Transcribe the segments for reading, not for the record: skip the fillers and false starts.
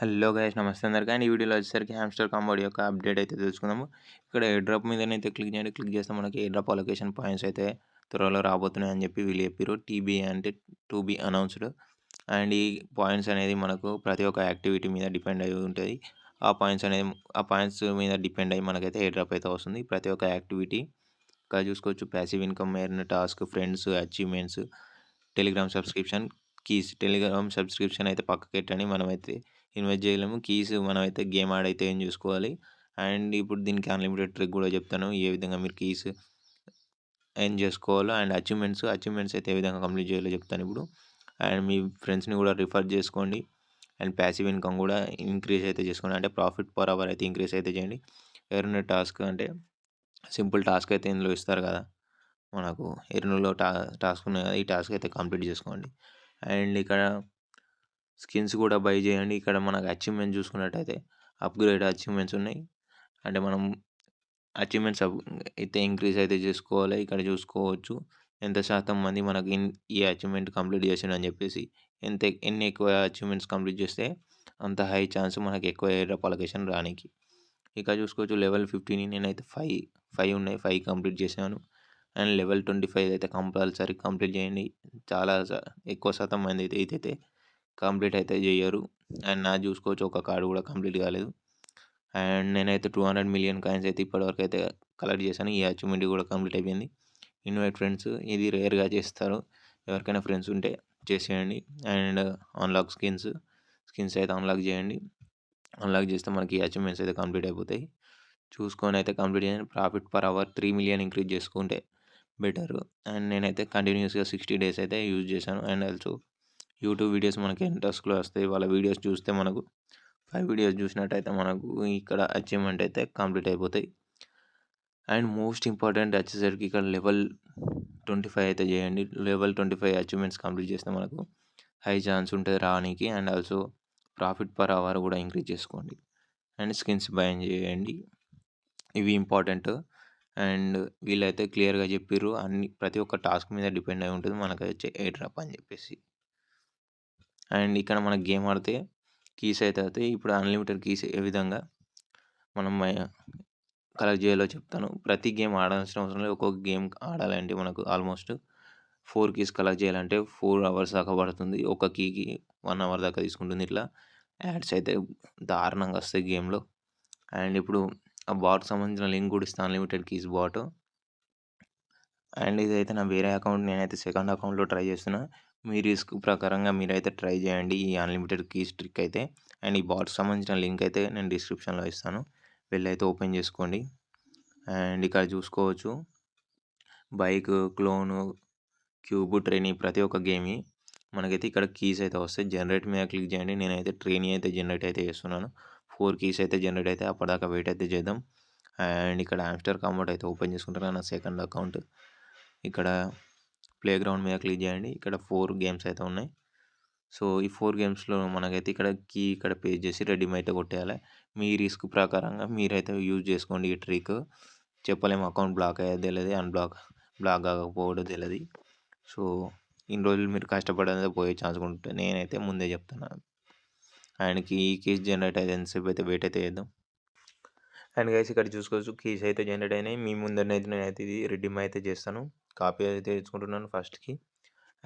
Hello guys నమస్తే అందరికీ. And ఈ వీడియోలో వచ్చేసరికి హ్యామ్స్టర్ కాంబోడ్ యొక్క అప్డేట్ అయితే తెలుసుకుందాము. ఇక్కడ ఎయిర్ డ్రాప్ మీదనైతే క్లిక్ చేయండి. క్లిక్ చేస్తే మనకి ఎయిర్ డ్రాప్ అలొకేషన్ పాయింట్స్ అయితే త్వరలో రాబోతున్నాయి అని చెప్పి వీళ్ళు చెప్పారు. టీబీ అంటే టు బీ అనౌన్స్డ్. అండ్ ఈ పాయింట్స్ అనేది మనకు ప్రతి ఒక్క యాక్టివిటీ మీద డిపెండ్ అయి ఉంటుంది. ఆ పాయింట్స్ మీద డిపెండ్ అయ్యి మనకైతే ఎయిర్ డ్రాప్ అయితే వస్తుంది. ప్రతి ఒక్క యాక్టివిటీ ఇక్కడ చూసుకోవచ్చు. Passive income, earn task, friends, achievements, Telegram subscription, keys. Telegram subscription అయితే పక్కకెట్టండి. మనమైతే ఇన్వెస్ట్ చేయలేము. కీస్ మనమైతే గేమ్ ఆడైతే ఏం చూసుకోవాలి. అండ్ ఇప్పుడు దీనికి అన్లిమిటెడ్ ట్రిక్ కూడా చెప్తాను. ఏ విధంగా మీరు కీస్ ఏం చేసుకోవాలో. అండ్ అచీవ్మెంట్స్ అయితే ఏ విధంగా కంప్లీట్ చేయాలో చెప్తాను ఇప్పుడు. అండ్ మీ ఫ్రెండ్స్ని కూడా రిఫర్ చేసుకోండి. అండ్ ప్యాసివ్ ఇన్కమ్ కూడా ఇంక్రీజ్ అయితే చేసుకోండి. అంటే ప్రాఫిట్ పర్ అవర్ అయితే ఇంక్రీజ్ అయితే చేయండి. ఎర్న్ టాస్క్ అంటే సింపుల్ టాస్క్ అయితే ఇందులో ఇస్తారు కదా, మనకు ఎర్న్లో టాస్క్ ఉన్నాయి కదా, ఈ టాస్క్ అయితే కంప్లీట్ చేసుకోండి. అండ్ ఇక్కడ స్కిన్స్ కూడా బై చేయండి. ఇక్కడ మనకు అచీవ్మెంట్ చూసుకున్నట్టయితే అప్గ్రేడ్ అచీవ్మెంట్స్ ఉన్నాయి. అంటే మనం అచీవ్మెంట్స్ అయితే ఇంక్రీజ్ అయితే చేసుకోవాలి. ఇక్కడ చూసుకోవచ్చు ఎంత శాతం మంది మనకి ఈ అచీవ్మెంట్ కంప్లీట్ చేసిండు అని చెప్పేసి. ఎన్ని ఎక్కువ అచీవ్మెంట్స్ కంప్లీట్ చేస్తే అంత హై ఛాన్స్ మనకి ఎక్కువ ఎయిర్ డ్రాప్ అలొకేషన్ రానికి. ఇక చూసుకోవచ్చు లెవెల్ 15 నేనైతే 5 ఉన్నాయి, 5 కంప్లీట్ చేశాను. అండ్ లెవెల్ 25 అయితే కంపల్సరీ కంప్లీట్ చేయండి. చాలా ఎక్కువ శాతం మంది అయితే ఇదైతే కంప్లీట్ అయితే చేయరు. అండ్ నా చూసుకోవచ్చు ఒక కార్డు కూడా కంప్లీట్ కాలేదు. అండ్ నేనైతే 200 మిలియన్ కాయిన్స్ అయితే ఇప్పటివరకు అయితే కలెక్ట్ చేశాను. ఈ అచీవ్మెంట్ కూడా కంప్లీట్ అయిపోయింది. ఇన్వైట్ ఫ్రెండ్స్, ఇది రేర్గా చేస్తారు. ఎవరికైనా ఫ్రెండ్స్ ఉంటే చేసేయండి. అండ్ అన్లాక్ స్కిన్స్ అయితే అన్లాక్ చేయండి. అన్లాక్ చేస్తే మనకి అచీవ్మెంట్స్ అయితే కంప్లీట్ అయిపోతాయి. చూసుకొని అయితే కంప్లీట్ చేయండి. Profit per hour 3 million increase చేసుకుంటే బెటరు. అండ్ నేనైతే కంటిన్యూస్గా 60 డేస్ అయితే యూజ్ చేశాను. అండ్ ఆల్సో యూట్యూబ్ వీడియోస్ మనకి ఇంట్రెస్ట్లో వస్తాయి. వాళ్ళ వీడియోస్ చూస్తే మనకు 5 వీడియోస్ చూసినట్టయితే మనకు ఇక్కడ అచీవ్మెంట్ అయితే కంప్లీట్ అయిపోతాయి. అండ్ మోస్ట్ ఇంపార్టెంట్ వచ్చేసరికి ఇక్కడ లెవెల్ 25 అయితే చేయండి. లెవెల్ 25 అచీవ్మెంట్స్ కంప్లీట్ చేస్తే మనకు హై ఛాన్స్ ఉంటుంది రావడానికి. And also profit per hour కూడా ఇంక్రీజ్ చేసుకోండి. అండ్ స్కిన్స్ బై చేయండి. ఇవి ఇంపార్టెంట్. అండ్ వీళ్ళైతే క్లియర్గా చెప్పిర్రు ప్రతి ఒక్క టాస్క్ మీద డిపెండ్ అయి ఉంటుంది మనకు వచ్చే ఎయిర్ డ్రాప్ అని చెప్పేసి. అండ్ ఇక్కడ మనకు గేమ్ ఆడితే కీస్ అయితే అవుతాయి. ఇప్పుడు అన్లిమిటెడ్ కీస్ ఏ విధంగా మనం కలెక్ట్ చేయాలో చెప్తాను. ప్రతి గేమ్ ఆడాల్సిన అవసరం లేదు. ఒక్కొక్క గేమ్ ఆడాలంటే మనకు ఆల్మోస్ట్ 4 కీస్ కలెక్ట్ చేయాలంటే 4 అవర్స్ దాకా పడుతుంది. ఒక కీకి 1 అవర్ దాకా తీసుకుంటుంది. ఇట్లా యాడ్స్ అయితే దారుణంగా వస్తాయి గేమ్లో. అండ్ ఇప్పుడు ఆ బాట్కి సంబంధించిన లింక్ కూడా ఇస్తాను, అన్లిమిటెడ్ కీస్ బాట్. అండ్ ఇదైతే నా వేరే అకౌంట్, నేనైతే సెకండ్ అకౌంట్లో ట్రై చేస్తున్నా. మీ రిస్క్ ప్రకారంగా మీరైతే ట్రై చేయండి ఈ అన్లిమిటెడ్ కీస్ ట్రిక్ అయితే. అండ్ ఈ బాట్కి సంబంధించిన లింక్ అయితే నేను డిస్క్రిప్షన్లో ఇస్తాను, వెళ్ళి అయితే ఓపెన్ చేసుకోండి. అండ్ ఇక్కడ చూసుకోవచ్చు బైక్, క్లోను, క్యూబ్, ట్రైనీ ప్రతి ఒక్క గేమ్ మనకైతే ఇక్కడ కీస్ అయితే వస్తాయి. జనరేట్ మీద క్లిక్ చేయండి. నేనైతే ట్రైనీ అయితే జనరేట్ అయితే చేస్తున్నాను. 4 కీస్ అయితే జనరేట్ అయితే అప్పటిదాకా వెయిట్ అయితే చేద్దాం. అండ్ ఇక్కడ హ్యామ్స్టర్ కాంబోట్ అయితే ఓపెన్ చేసుకుంటాను నా సెకండ్ అకౌంట్. ఇక్కడ ప్లే గ్రౌండ్ మీద క్లిక్ చేయండి. ఇక్కడ 4 గేమ్స్ అయితే ఉన్నాయి. సో ఈ 4 గేమ్స్లో మనకైతే ఇక్కడ కీ ఇక్కడ పే చేసి రెడీమ్ అయితే కొట్టేయాలి. మీ రిస్క్ ప్రకారంగా మీరైతే యూజ్ చేసుకోండి ఈ ట్రిక్. చెప్పలేము అకౌంట్ బ్లాక్ అయ్యేది తెలియదు, బ్లాక్ కాకపోవడం తెలియదు. సో ఇన్ని రోజులు మీరు కష్టపడేది పోయే ఛాన్స్ ఉంటుంది. నేనైతే ముందే చెప్తున్నాను. ఆయనకి ఈ కీస్ జనరేట్ అయితే ఎంతసేపు అయితే వెయిట్ అయితే చేద్దాం. అండ్ గైస్ ఇక్కడ చూసుకోవచ్చు కీస్ అయితే జనరేట్ అయినాయి. మీ ముందరనైతే నేనైతే ఇది రెడీమ్ అయితే చేస్తాను. కాపీ అయితే తెచ్చుకుంటున్నాను ఫస్ట్కి.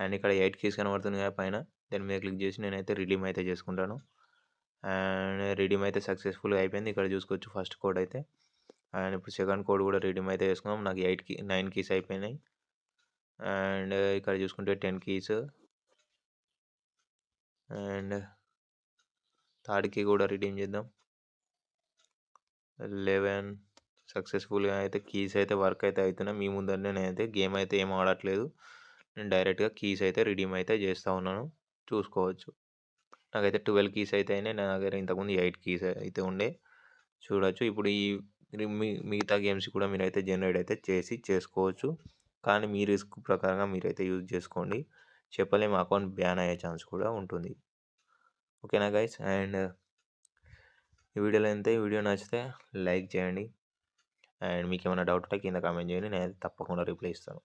అండ్ ఇక్కడ 8 కీస్ కనబడుతుంది కదా పైన, దాని మీద క్లిక్ చేసి నేనైతే రిడీమ్ అయితే చేసుకుంటాను. అండ్ రిడీమ్ అయితే సక్సెస్ఫుల్గా అయిపోయింది. ఇక్కడ చూసుకోవచ్చు ఫస్ట్ కోడ్ అయితే. అండ్ ఇప్పుడు సెకండ్ కోడ్ కూడా రిడీమ్ అయితే చేసుకున్నాం. నాకు 9 కీస్ అయిపోయినాయి. అండ్ ఇక్కడ చూసుకుంటే 10 కీస్. అండ్ థర్డ్ కీ కూడా రిడీమ్ చేద్దాం. 11 సక్సెస్ఫుల్గా అయితే కీస్ అయితే వర్క్ అయితే అవుతున్నాయి. మీ ముందరనే నేనైతే గేమ్ అయితే ఏం ఆడట్లేదు. నేను డైరెక్ట్గా కీస్ అయితే రిడీమ్ అయితే చేస్తూ ఉన్నాను, చూసుకోవచ్చు. నాకైతే 12 కీస్ అయితే అయినాయి. నా దగ్గర ఇంతకుముందు 8 కీస్ అయితే ఉండే, చూడవచ్చు. ఇప్పుడు ఈ మిగతా గేమ్స్ కూడా మీరైతే జనరేట్ అయితే చేసుకోవచ్చు. కానీ మీ రిస్క్ ప్రకారంగా మీరైతే యూజ్ చేసుకోండి. చెప్పలేము, అకౌంట్ బ్యాన్ అయ్యే ఛాన్స్ కూడా ఉంటుంది. ఓకేనా గైస్? అండ్ ఈ వీడియోలో ఈ వీడియో నచ్చితే లైక్ చేయండి. అండ్ మీకు ఏమైనా డౌట్ ఉంటే కింద కామెంట్ చేయండి, నేను తప్పకుండా రిప్లై ఇస్తాను.